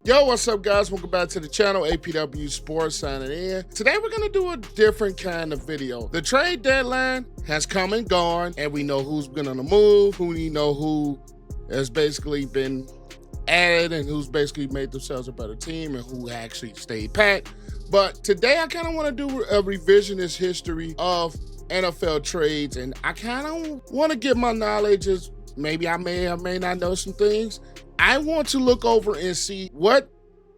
Yo, what's up, guys? Welcome back to the channel. APW Sports signing in. Today, we're going to do a different kind of video. The trade deadline has come and gone, and we know who's been on the move, we know who has basically been added, and who's basically made themselves a better team, and who actually stayed pat. But today, I kind of want to do a revisionist history of NFL trades, and I kind of want to get my knowledge as maybe I may or may not know some things. I want to look over and see what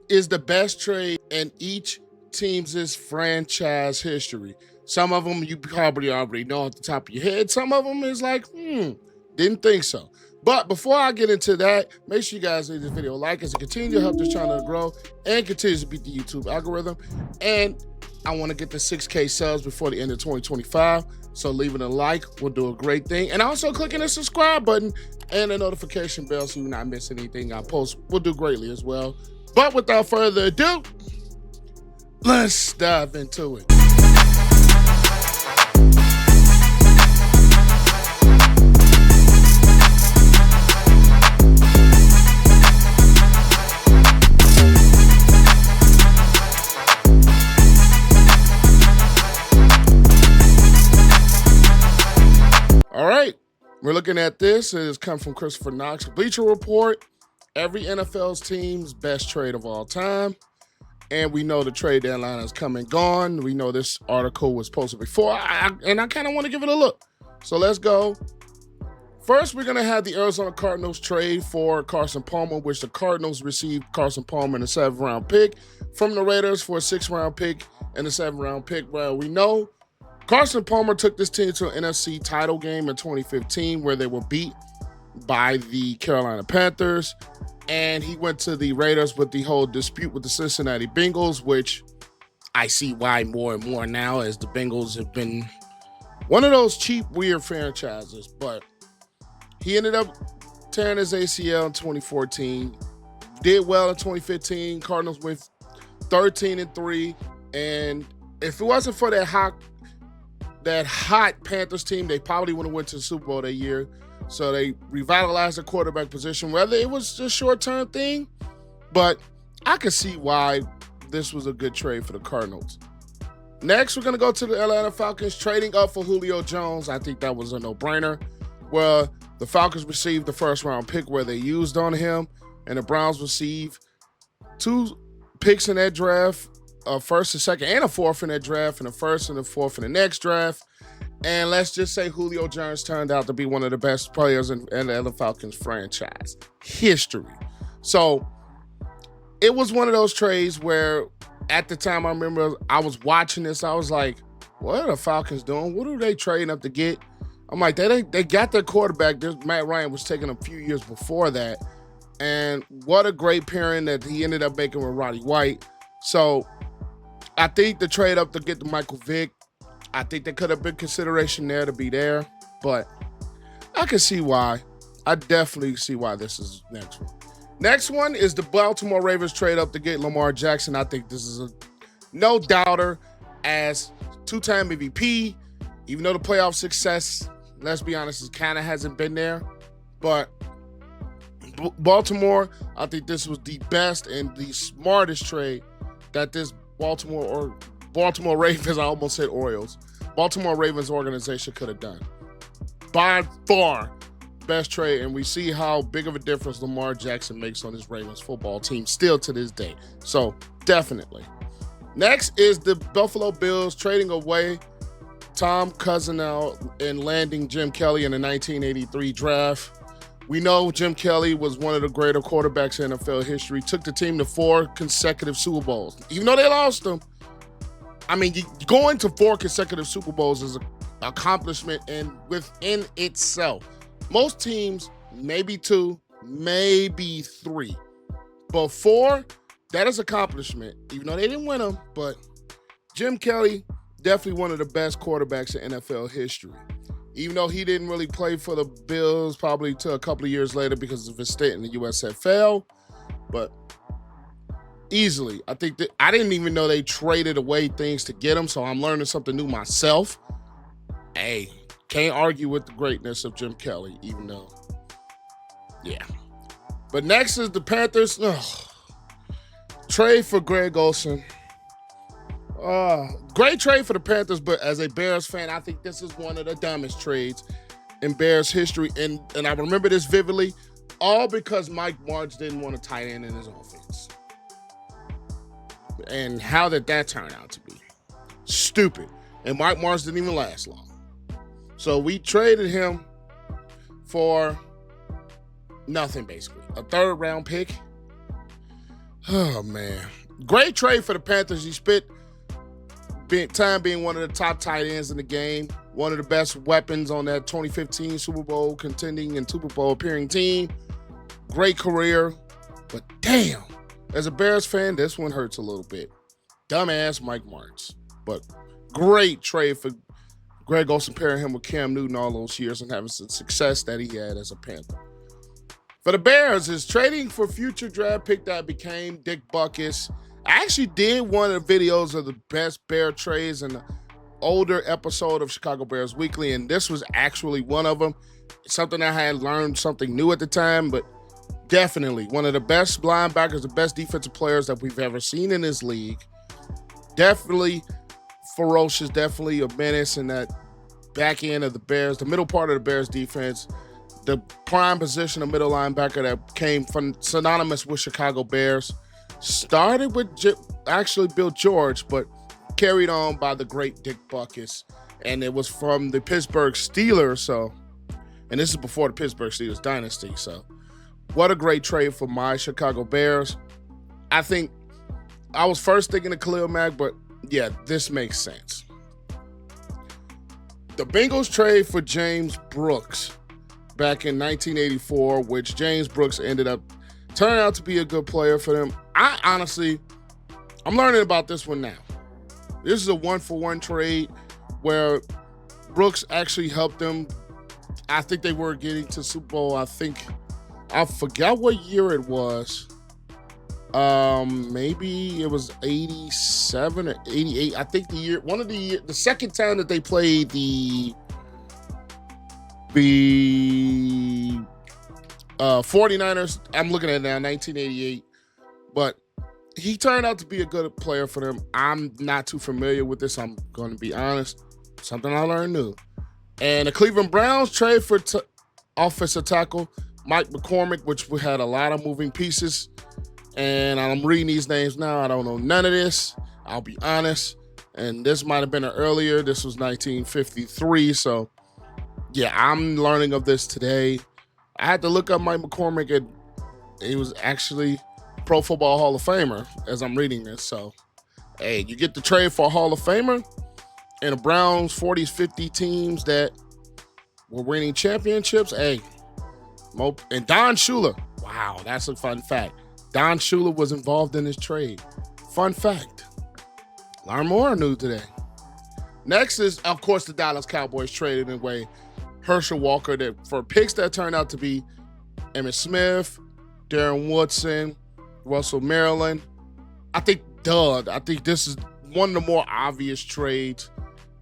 is the best trade in each team's franchise history. Some of them you probably already know off the top of your head. Some of them is like, didn't think so. But before I get into that, make sure you guys leave this video a like as it continues to help this channel to grow and continues to beat the YouTube algorithm. And I want to get to 6K subs before the end of 2025. So leaving a like will do a great thing. And also clicking the subscribe button and the notification bell so you're not missing anything I post will do greatly as well. But without further ado, let's dive into it. All right, we're looking at this. It has come from Christopher Knox, Bleacher Report. Every NFL's team's best trade of all time. And we know the trade deadline has come and gone. We know this article was posted before, and I kind of want to give it a look. So let's go. First, we're going to have the Arizona Cardinals trade for Carson Palmer, which the Cardinals received Carson Palmer in a 7th-round pick from the Raiders for a 6th-round pick and a 7th-round pick. Well, we know Carson Palmer took this team to an NFC title game in 2015 where they were beat by the Carolina Panthers, and he went to the Raiders with the whole dispute with the Cincinnati Bengals, which I see why more and more now, as the Bengals have been one of those cheap, weird franchises. But he ended up tearing his ACL in 2014, did well in 2015. Cardinals went 13-3, and if it wasn't for that hot Panthers team, they probably would have went to the Super Bowl that year. So they revitalized the quarterback position, whether it was a short-term thing, but I could see why this was a good trade for the Cardinals. Next, we're going to go to the Atlanta Falcons trading up for Julio Jones. I think that was a no-brainer. Well, the Falcons received the 1st-round pick where they used on him, and the Browns received 2 picks in that draft, a 1st, a 2nd, and a 4th in that draft, and a 1st and a 4th in the next draft. And let's just say Julio Jones turned out to be one of the best players in the Falcons franchise history. So it was one of those trades where at the time I remember I was watching this, I was like, what are the Falcons doing? What are they trading up to get? I'm like, they got their quarterback. Matt Ryan was taken a few years before that. And what a great pairing that he ended up making with Roddy White. So I think the trade up to get the Michael Vick, I think there could have been consideration there to be there, but I can see why. I definitely see why this is next one. Next one is the Baltimore Ravens trade up to get Lamar Jackson. I think this is a no doubter as 2-time MVP, even though the playoff success, let's be honest, it kind of hasn't been there. But Baltimore, I think this was the best and the smartest trade that this Baltimore Ravens, I almost said Orioles, Baltimore Ravens organization could have done. By far, best trade, and we see how big of a difference Lamar Jackson makes on this Ravens football team still to this day. So, definitely. Next is the Buffalo Bills trading away Tom Cousinell and landing Jim Kelly in the 1983 draft. We know Jim Kelly was one of the greater quarterbacks in NFL history, took the team to 4 consecutive Super Bowls. Even though they lost them, I mean, going to 4 consecutive Super Bowls is an accomplishment and within itself. Most teams, maybe 2, maybe 3. But 4, that is accomplishment, even though they didn't win them. But Jim Kelly, definitely one of the best quarterbacks in NFL history. Even though he didn't really play for the Bills probably till a couple of years later because of his stint in the USFL. But easily, I think that I didn't even know they traded away things to get him, so I'm learning something new myself. Hey, can't argue with the greatness of Jim Kelly, even though, yeah. But next is the Panthers. Ugh. trade for Greg Olsen. Great trade for the Panthers, but as a Bears fan, I think this is one of the dumbest trades in Bears history. And I remember this vividly, all because Mike Martz didn't want a tight end in his offense. And how did that turn out to be? Stupid. And Mike Martz didn't even last long. So we traded him for nothing, basically. A third-round pick. Oh, man. Great trade for the Panthers. He spent time being one of the top tight ends in the game, one of the best weapons on that 2015 Super Bowl contending and Super Bowl appearing team. Great career, but damn, as a Bears fan, this one hurts a little bit. Dumbass Mike Martz, but great trade for Greg Olsen, pairing him with Cam Newton all those years and having some success that he had as a Panther. For the Bears, is trading for future draft pick that became Dick Butkus. I actually did one of the videos of the best Bear trades in the older episode of Chicago Bears Weekly, and this was actually one of them. Something I had learned something new at the time, but definitely one of the best linebackers, the best defensive players that we've ever seen in this league. Definitely ferocious, definitely a menace in that back end of the Bears, the middle part of the Bears defense, the prime position of middle linebacker that came from synonymous with Chicago Bears. Started with actually Bill George, but carried on by the great Dick Butkus. And it was from the Pittsburgh Steelers. So, and this is before the Pittsburgh Steelers dynasty. So, what a great trade for my Chicago Bears. I think I was first thinking of Khalil Mack, but yeah, this makes sense. The Bengals trade for James Brooks back in 1984, which James Brooks turned out to be a good player for them. I'm learning about this one now. This is a 1-for-1 trade where Brooks actually helped them. I think they were getting to Super Bowl. I forgot what year it was. Maybe it was 87 or 88. I think the second time that they played the 49ers. I'm looking at it now, 1988. But he turned out to be a good player for them. I'm not too familiar with this. I'm going to be honest. Something I learned new. And the Cleveland Browns trade for offensive tackle Mike McCormick, which we had a lot of moving pieces. And I'm reading these names now. I don't know none of this. I'll be honest. And this might have been earlier. This was 1953. So, yeah, I'm learning of this today. I had to look up Mike McCormick, and he was actually Pro Football Hall of Famer as I'm reading this. So, hey, you get the trade for a Hall of Famer and the Browns 40s, 50 teams that were winning championships. Hey, and Don Shula. Wow, that's a fun fact. Don Shula was involved in this trade. Fun fact. Learn more new today. Next is, of course, the Dallas Cowboys traded away Herschel Walker for picks that turned out to be Emmitt Smith, Darren Woodson, Russell Maryland. I think this is one of the more obvious trades.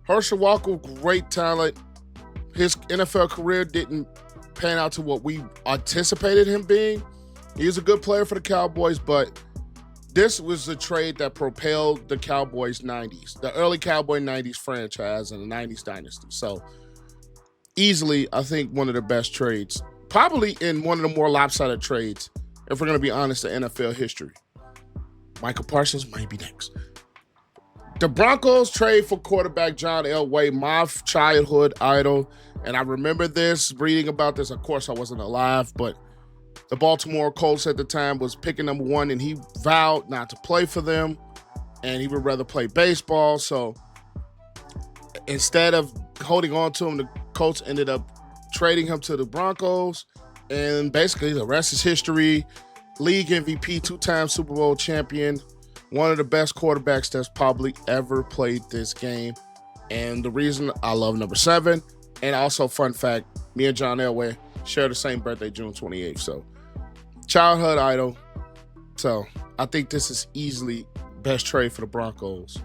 Herschel Walker, great talent. His NFL career didn't pan out to what we anticipated him being. He was a good player for the Cowboys, but this was the trade that propelled the Cowboys 90s, the early Cowboy 90s franchise and the 90s dynasty. So easily, I think one of the best trades, probably in one of the more lopsided trades, if we're going to be honest, in NFL history. Michael Parsons might be next. The Broncos trade for quarterback John Elway, my childhood idol. And I remember this, reading about this. Of course, I wasn't alive, but the Baltimore Colts at the time was picking number one, and he vowed not to play for them, and he would rather play baseball. So instead of holding on to him, the Colts ended up trading him to the Broncos, and basically the rest is history. League MVP, two-time Super Bowl champion, one of the best quarterbacks that's probably ever played this game. And the reason I love number 7, and also fun fact, me and John Elway share the same birthday, June 28th. So childhood idol. So I think this is easily best trade for the Broncos.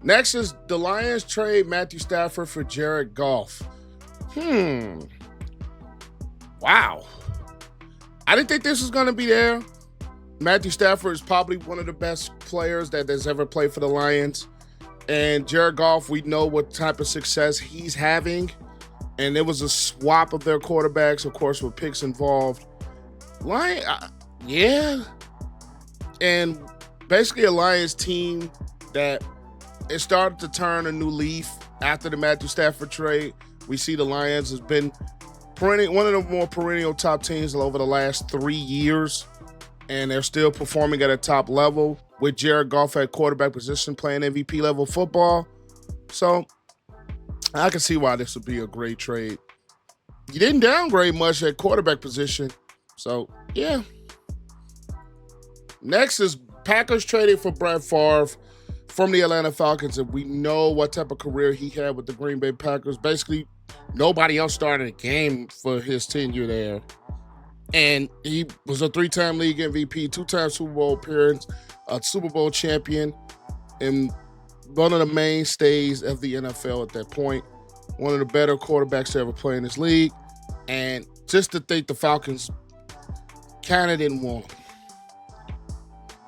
Next is the Lions trade Matthew Stafford for Jared Goff. Wow. I didn't think this was going to be there. Matthew Stafford is probably one of the best players that has ever played for the Lions. And Jared Goff, we know what type of success he's having. And it was a swap of their quarterbacks, of course, with picks involved. Yeah. And basically a Lions team that it started to turn a new leaf after the Matthew Stafford trade. We see the Lions has been one of the more perennial top teams over the last 3 years. And they're still performing at a top level with Jared Goff at quarterback position playing MVP level football. So I can see why this would be a great trade. You didn't downgrade much at quarterback position. So, yeah. Next is Packers traded for Brett Favre from the Atlanta Falcons. And we know what type of career he had with the Green Bay Packers. Basically, nobody else started a game for his tenure there. And he was a 3-time league MVP, 2-time Super Bowl appearance, a Super Bowl champion, and one of the mainstays of the NFL at that point. One of the better quarterbacks to ever play in this league. And just to think the Falcons kind of didn't want him,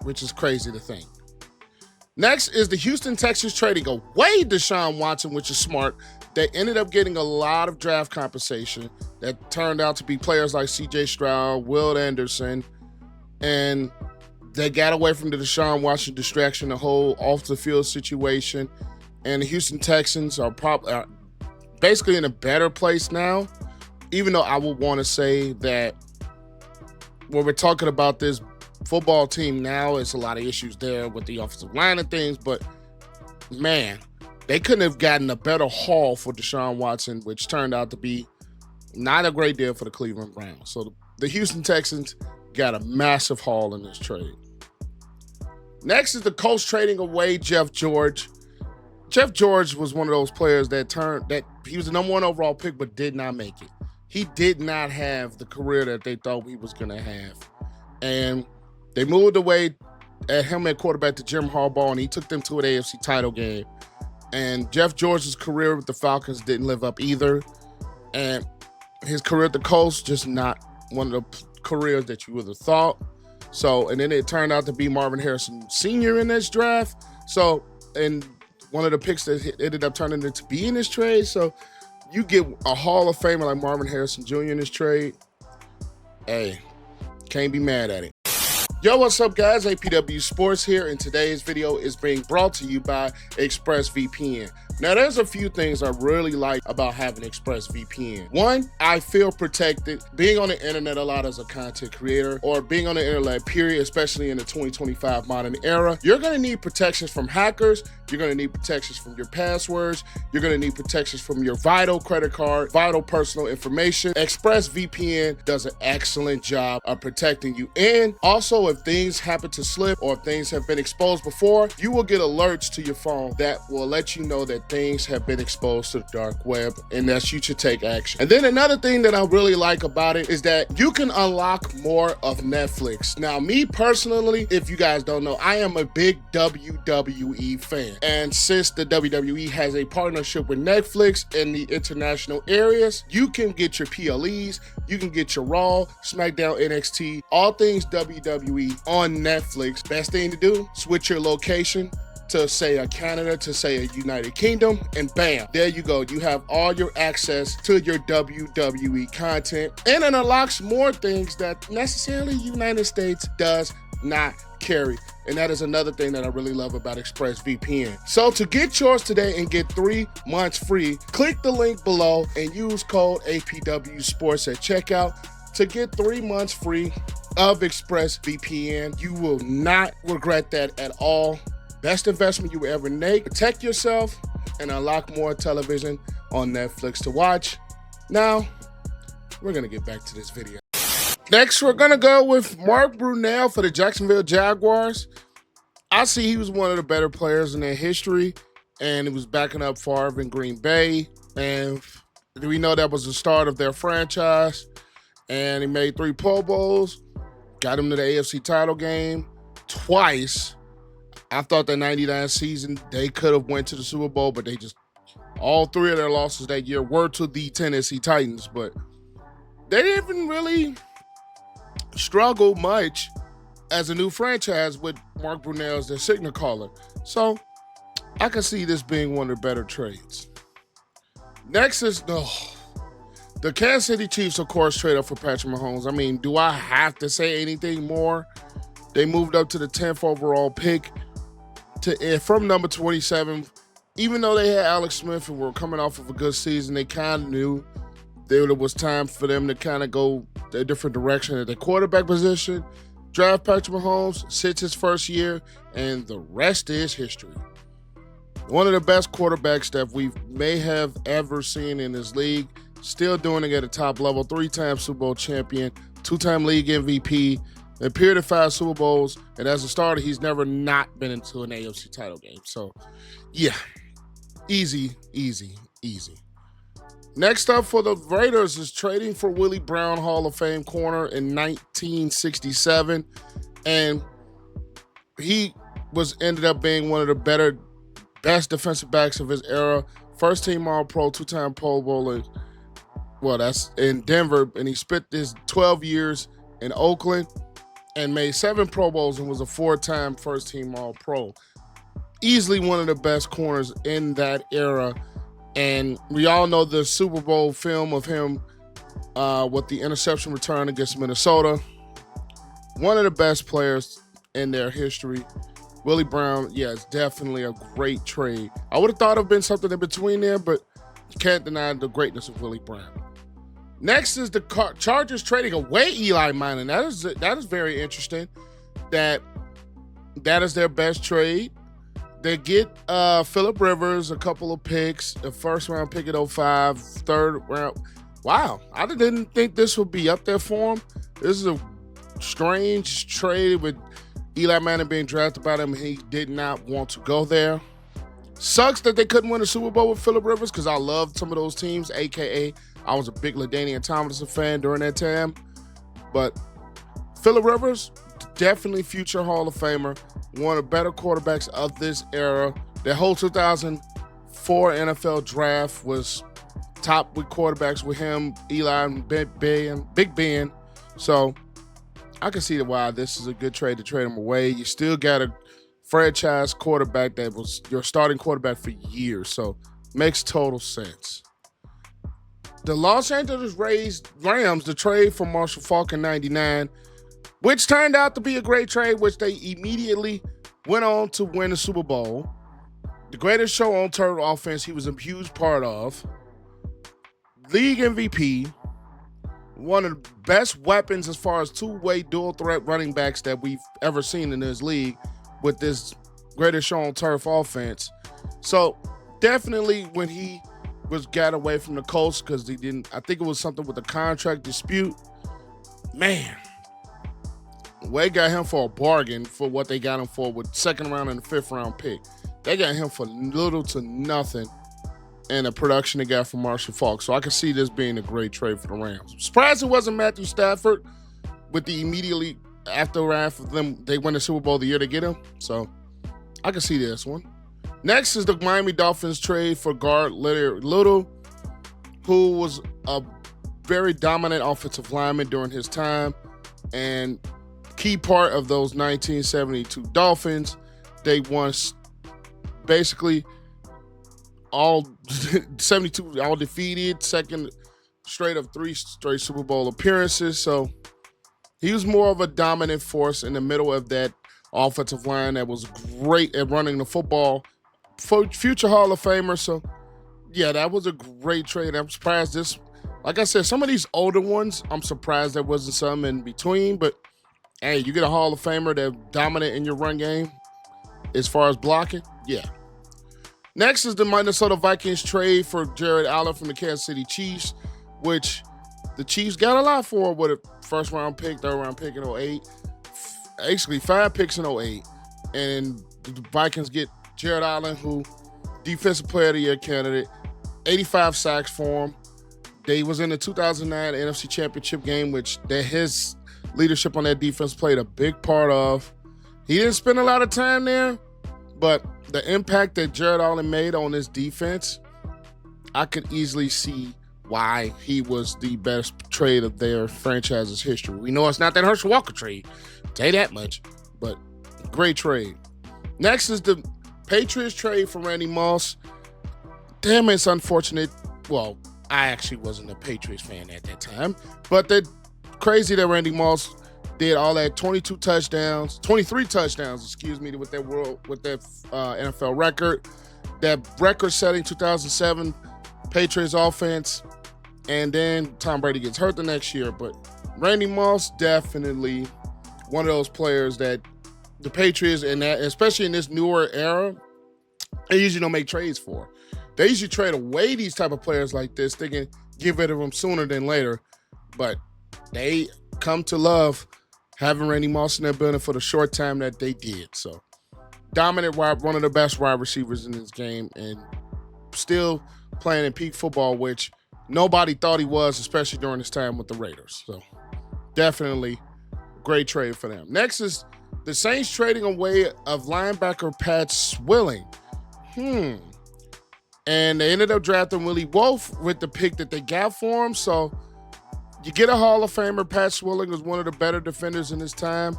which is crazy to think. Next is the Houston Texans trading away Deshaun Watson, which is smart. They ended up getting a lot of draft compensation that turned out to be players like C.J. Stroud, Will Anderson, and they got away from the Deshaun Watson distraction, the whole off-the-field situation, and the Houston Texans are basically in a better place now, even though I would want to say that when we're talking about this football team now, it's a lot of issues there with the offensive line and things, but man, they couldn't have gotten a better haul for Deshaun Watson, which turned out to be not a great deal for the Cleveland Browns. So the Houston Texans got a massive haul in this trade. Next is the Colts trading away Jeff George. Jeff George was one of those players that he was the number 1 overall pick, but did not make it. He did not have the career that they thought he was going to have. And they moved away at him at quarterback to Jim Harbaugh, and he took them to an AFC title game. And Jeff George's career with the Falcons didn't live up either. And his career at the Colts, just not one of the careers that you would have thought. So, and then it turned out to be Marvin Harrison Sr. in this draft. So, and one of the picks that ended up turning it to be in this trade. So, you get a Hall of Famer like Marvin Harrison Jr. in this trade. Hey, can't be mad at it. Yo, what's up, guys? APW Sports here, and today's video is being brought to you by ExpressVPN. Now, there's a few things I really like about having ExpressVPN. One, I feel protected. Being on the internet a lot as a content creator, or being on the internet, period, especially in the 2025 modern era, you're going to need protections from hackers. You're going to need protections from your passwords. You're going to need protections from your vital credit card, vital personal information. ExpressVPN does an excellent job of protecting you. And also, if things happen to slip or if things have been exposed before, you will get alerts to your phone that will let you know that things have been exposed to the dark web and that you should take action. And then another thing that I really like about it is that you can unlock more of Netflix. Now, me personally, if you guys don't know, I am a big WWE fan. And since the WWE has a partnership with Netflix in the international areas, you can get your PLEs, you can get your Raw, SmackDown, NXT, all things WWE on Netflix. Best thing to do, switch your location to say a Canada, to say a United Kingdom, and bam, there you go. You have all your access to your WWE content, and it unlocks more things that necessarily United States does not carry. And that is another thing that I really love about ExpressVPN. So to get yours today and get 3 months free, click the link below and use code APW Sports at checkout to get 3 months free of ExpressVPN. You will not regret that at all. Best investment you will ever make. Protect yourself and unlock more television on Netflix to watch. Now, we're going to get back to this video. Next, we're going to go with Mark Brunell for the Jacksonville Jaguars. I see he was one of the better players in their history, and he was backing up Favre in Green Bay. And we know that was the start of their franchise. And he made 3 Pro Bowls, got him to the AFC title game twice. I thought the 99 season, they could have went to the Super Bowl, but all 3 of their losses that year were to the Tennessee Titans, but they didn't really struggle much as a new franchise with Mark Brunell as their signal caller. So I can see this being one of the better trades. Next is the Kansas City Chiefs, of course, trade up for Patrick Mahomes. I mean, do I have to say anything more? They moved up to the 10th overall pick from number 27. Even though they had Alex Smith and were coming off of a good season, they kind of knew that it was time for them to kind of go a different direction at the quarterback position. Draft Patrick Mahomes, sits his first year, and the rest is history. One of the best quarterbacks that we may have ever seen in this league, still doing it at a top level, 3-time Super Bowl champion, 2-time league MVP, appeared at 5 Super Bowls, and as a starter, he's never not been into an AFC title game. So, yeah, easy. Next up for the Raiders is trading for Willie Brown, Hall of Fame corner in 1967, and he ended up being one of the best defensive backs of his era. First team All-Pro, 2-time Pro Bowler. Well, that's in Denver, and he spent his 12 years in Oakland and made 7 Pro Bowls and was a 4-time first team All-Pro. Easily one of the best corners in that era. And we all know the Super Bowl film of him with the interception return against Minnesota. One of the best players in their history. Willie Brown, yeah, it's definitely a great trade. I would have thought it would have been something in between there, but you can't deny the greatness of Willie Brown. Next is the Chargers trading away Eli Manning. That is very interesting. That is their best trade. They get Phillip Rivers, a couple of picks, a first-round pick at 05, third round. Wow, I didn't think this would be up there for him. This is a strange trade with Eli Manning being drafted by them. He did not want to go there. Sucks that they couldn't win a Super Bowl with Phillip Rivers because I loved some of those teams, a.k.a. I was a big LaDainian Tomlinson fan during that time. But Phillip Rivers, definitely future Hall of Famer, one of the better quarterbacks of this era. The whole 2004 NFL draft was top with quarterbacks with him, Eli, and Big Ben. So I can see why this is a good trade to trade him away. You still got a franchise quarterback that was your starting quarterback for years. So makes total sense. The Los Angeles Rams, the trade for Marshall Faulk in 99, which turned out to be a great trade, which they immediately went on to win the Super Bowl. The greatest show on turf offense he was a huge part of. League MVP. One of the best weapons as far as two-way dual threat running backs that we've ever seen in this league with this greatest show on turf offense. So definitely when he got away from the Colts because I think it was something with a contract dispute. Man, Wade got him for a bargain for what they got him for with 2nd round and the 5th round pick. They got him for little to nothing in the production they got from Marshall Faulk. So I can see this being a great trade for the Rams. Surprised it wasn't Matthew Stafford with the immediately aftermath of them. They win the Super Bowl the year they get him. So I can see this one. Next is the Miami Dolphins trade for guard Little, who was a very dominant offensive lineman during his time and key part of those 1972 Dolphins. They won basically all 72, all defeated, second straight of 3 straight Super Bowl appearances. So he was more of a dominant force in the middle of that offensive line that was great at running the football. Future Hall of Famer. So yeah, that was a great trade. I'm surprised like I said, some of these older ones, I'm surprised there wasn't some in between, but hey, you get a Hall of Famer that's dominant in your run game as far as blocking. Yeah. Next is the Minnesota Vikings trade for Jared Allen from the Kansas City Chiefs, which the Chiefs got a lot for with a 1st round pick, 3rd round pick in 08. Basically 5 picks in 08. And the Vikings get Jared Allen, who Defensive Player of the Year candidate, 85 sacks for him. They was in the 2009 NFC Championship game, which his leadership on that defense played a big part of. He didn't spend a lot of time there, but the impact that Jared Allen made on this defense, I could easily see why he was the best trade of their franchise's history. We know it's not that Herschel Walker trade Say that much. But great trade. Next is the Patriots trade for Randy Moss. Damn, it's unfortunate. Well, I actually wasn't a Patriots fan at that time, but they're crazy that Randy Moss did all that 23 touchdowns, with that NFL record, that record-setting 2007 Patriots offense, and then Tom Brady gets hurt the next year. But Randy Moss, definitely one of those players that the Patriots, and that, especially in this newer era, they usually don't make trades for. They usually trade away these type of players like this, thinking get rid of them sooner than later. But they come to love having Randy Moss in their building for the short time that they did. So dominant one of the best wide receivers in this game, and still playing in peak football, which nobody thought he was, especially during his time with the Raiders. So definitely great trade for them. Next is the Saints trading away of linebacker Pat Swilling. And they ended up drafting Willie Wolf with the pick that they got for him. So you get a Hall of Famer. Pat Swilling was one of the better defenders in his time.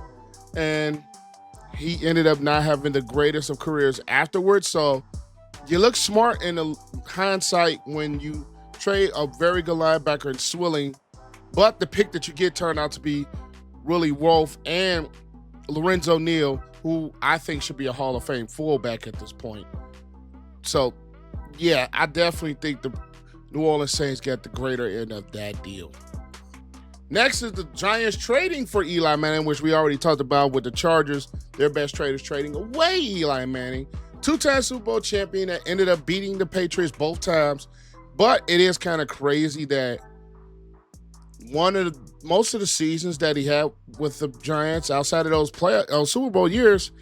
And he ended up not having the greatest of careers afterwards. So you look smart in the hindsight when you trade a very good linebacker in Swilling. But the pick that you get turned out to be Willie Wolf and Lorenzo Neal, who I think should be a Hall of Fame fullback at this point. So, yeah, I definitely think the New Orleans Saints got the greater end of that deal. Next is the Giants trading for Eli Manning, which we already talked about with the Chargers. Their best traders trading away Eli Manning, two-time Super Bowl champion that ended up beating the Patriots both times. But it is kind of crazy that most of the seasons that he had with the Giants, outside of those Super Bowl years,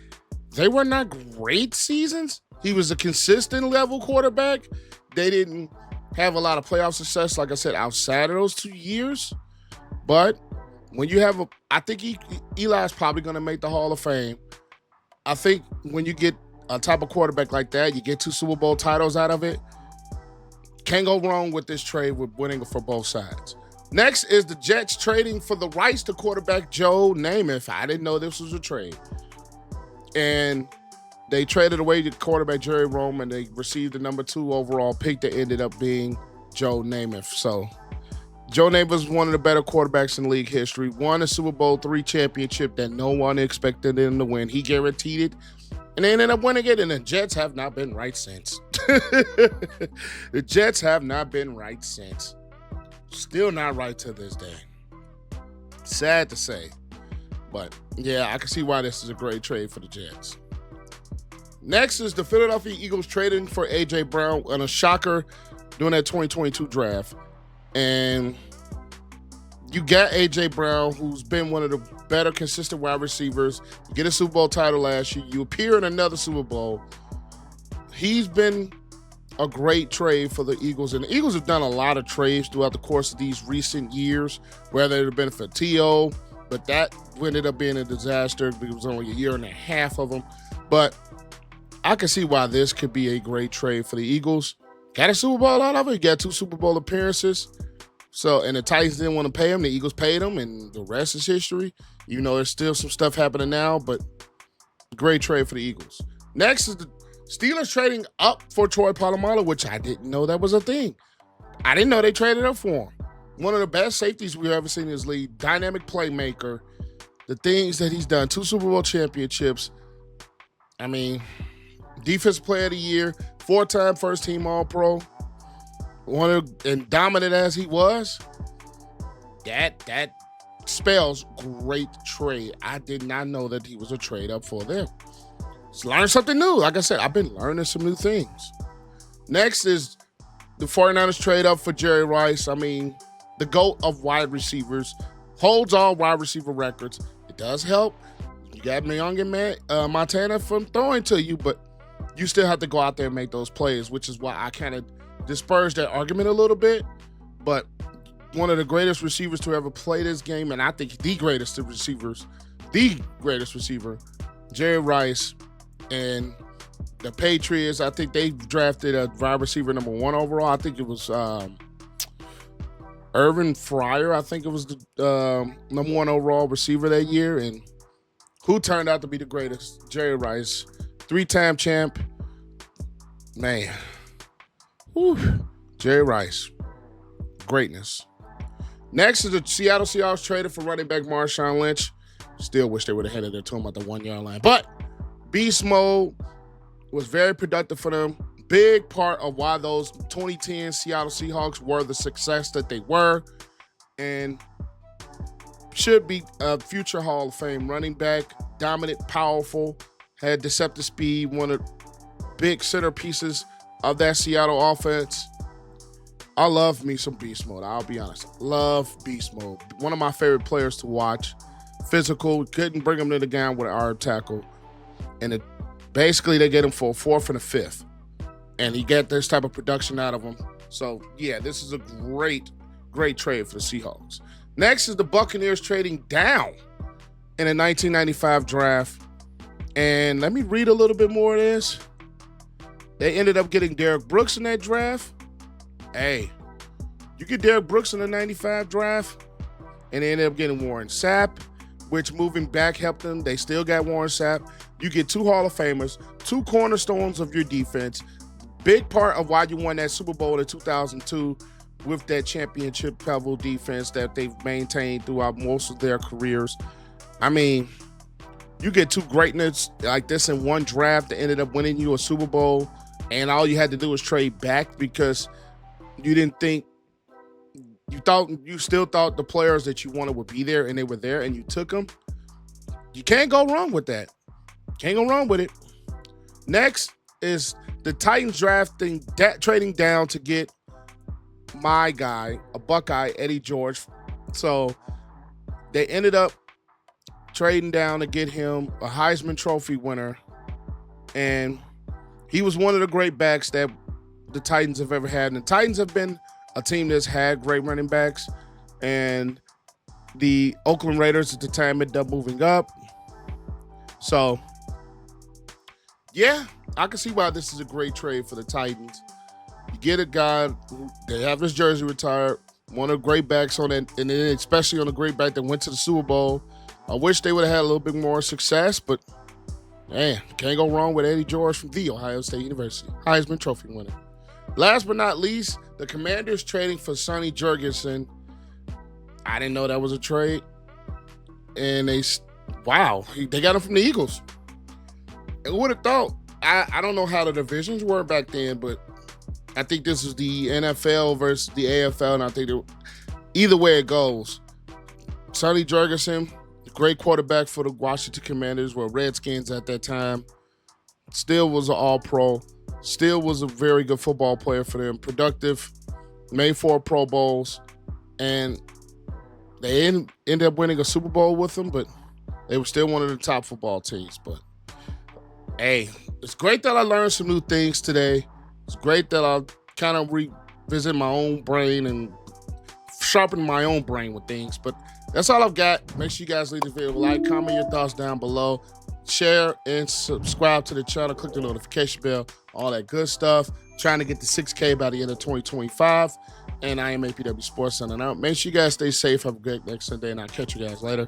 they were not great seasons. He was a consistent level quarterback. They didn't have a lot of playoff success, like I said, outside of those 2 years. But when you have I think Eli's probably going to make the Hall of Fame. I think when you get a type of quarterback like that, you get 2 Super Bowl titles out of it. Can't go wrong with this trade with winning for both sides. Next is the Jets trading for the rights to quarterback Joe Namath. I didn't know this was a trade. And they traded away the quarterback Jerry Rome, and they received the number 2 overall pick that ended up being Joe Namath. So Joe Namath was one of the better quarterbacks in league history. Won a Super Bowl III championship that no one expected him to win. He guaranteed it, and they ended up winning it, and the Jets have not been right since. The Jets have not been right since. Still not right to this day. Sad to say. But, yeah, I can see why this is a great trade for the Jets. Next is the Philadelphia Eagles trading for A.J. Brown on a shocker during that 2022 draft. And you got A.J. Brown, who's been one of the better consistent wide receivers. You get a Super Bowl title last year. You appear in another Super Bowl. He's been a great trade for the Eagles. And the Eagles have done a lot of trades throughout the course of these recent years, whether it have been for T.O., but that ended up being a disaster because it was only a year and a half of them. But I can see why this could be a great trade for the Eagles. Got a Super Bowl out of it. Got 2 Super Bowl appearances. So, and the Titans didn't want to pay him. The Eagles paid him, and the rest is history. Even though there's still some stuff happening now, but great trade for the Eagles. Next is the Steelers trading up for Troy Polamalu, which I didn't know that was a thing. I didn't know they traded up for him. One of the best safeties we've ever seen in this league. Dynamic playmaker. The things that he's done. 2 Super Bowl championships. I mean, Defensive Player of the Year. 4-time first-team All-Pro. And dominant as he was, that spells great trade. I did not know that he was a trade up for them. Let's learn something new. Like I said, I've been learning some new things. Next is the 49ers trade up for Jerry Rice. I mean, the GOAT of wide receivers. Holds all wide receiver records. It does help. You got Young and Montana from throwing to you, but you still have to go out there and make those plays, which is why I kind of disperse that argument a little bit. But one of the greatest receivers to ever play this game, and I think the greatest receiver, Jerry Rice, and the Patriots, I think they drafted a wide receiver number 1 overall. I think it was Irvin Fryer. I think it was the number 1 overall receiver that year, and who turned out to be the greatest? Jerry Rice, 3-time champ. Man. Whew. Jerry Rice. Greatness. Next is the Seattle Seahawks traded for running back Marshawn Lynch. Still wish they would have headed it to him at the 1-yard line. But beast mode was very productive for them. Big part of why those 2010 Seattle Seahawks were the success that they were. And should be a future Hall of Fame running back. Dominant, powerful, had deceptive speed, one of the big centerpieces of that Seattle offense. I love me some beast mode, I'll be honest. Love beast mode. One of my favorite players to watch. Physical, couldn't bring him to the ground with an arm tackle. And basically they get him for a 4th and a 5th. And he got this type of production out of him. So, yeah, this is a great trade for the Seahawks. Next is the Buccaneers trading down in the 1995 draft. And let me read a little bit more of this. They ended up getting Derek Brooks in that draft. Hey, you get Derek Brooks in the 95 draft, and they ended up getting Warren Sapp, which moving back helped them. They still got Warren Sapp. You get 2 Hall of Famers, 2 cornerstones of your defense. Big part of why you won that Super Bowl in 2002 with that championship level defense that they've maintained throughout most of their careers. I mean, you get 2 greatness like this in one draft that ended up winning you a Super Bowl, and all you had to do was trade back because you didn't think, you still thought the players that you wanted would be there, and they were there, and you took them. You can't go wrong with that. Can't go wrong with it. Next is the Titans trading down to get my guy, a Buckeye, Eddie George. So they ended up trading down to get him a Heisman Trophy winner. And he was one of the great backs that the Titans have ever had. And the Titans have been a team that's had great running backs. And the Oakland Raiders at the time ended up moving up. So, yeah, I can see why this is a great trade for the Titans. You get a guy, they have his jersey retired, one of the great backs on it, and then especially on the great back that went to the Super Bowl. I wish they would have had a little bit more success, but man, can't go wrong with Eddie George from The Ohio State University, Heisman Trophy winner. Last but not least, the Commanders trading for Sonny Jurgensen. I didn't know that was a trade. And they got him from the Eagles. I would have thought. I don't know how the divisions were back then, but I think this is the NFL versus the AFL, and I think either way it goes, Sonny Jurgensen, great quarterback for the Washington Commanders, were Redskins at that time, still was an all-pro, still was a very good football player for them, productive, made 4 Pro Bowls, and they ended up winning a Super Bowl with him, but they were still one of the top football teams. But hey, it's great that I learned some new things today. It's great that I kind of revisit my own brain and sharpen my own brain with things. But that's all I've got. Make sure you guys leave the video a like, comment your thoughts down below, share and subscribe to the channel, click the notification bell, all that good stuff. Trying to get to 6K by the end of 2025. And I am APW Sports Center. Now, make sure you guys stay safe. Have a great next Sunday, and I'll catch you guys later.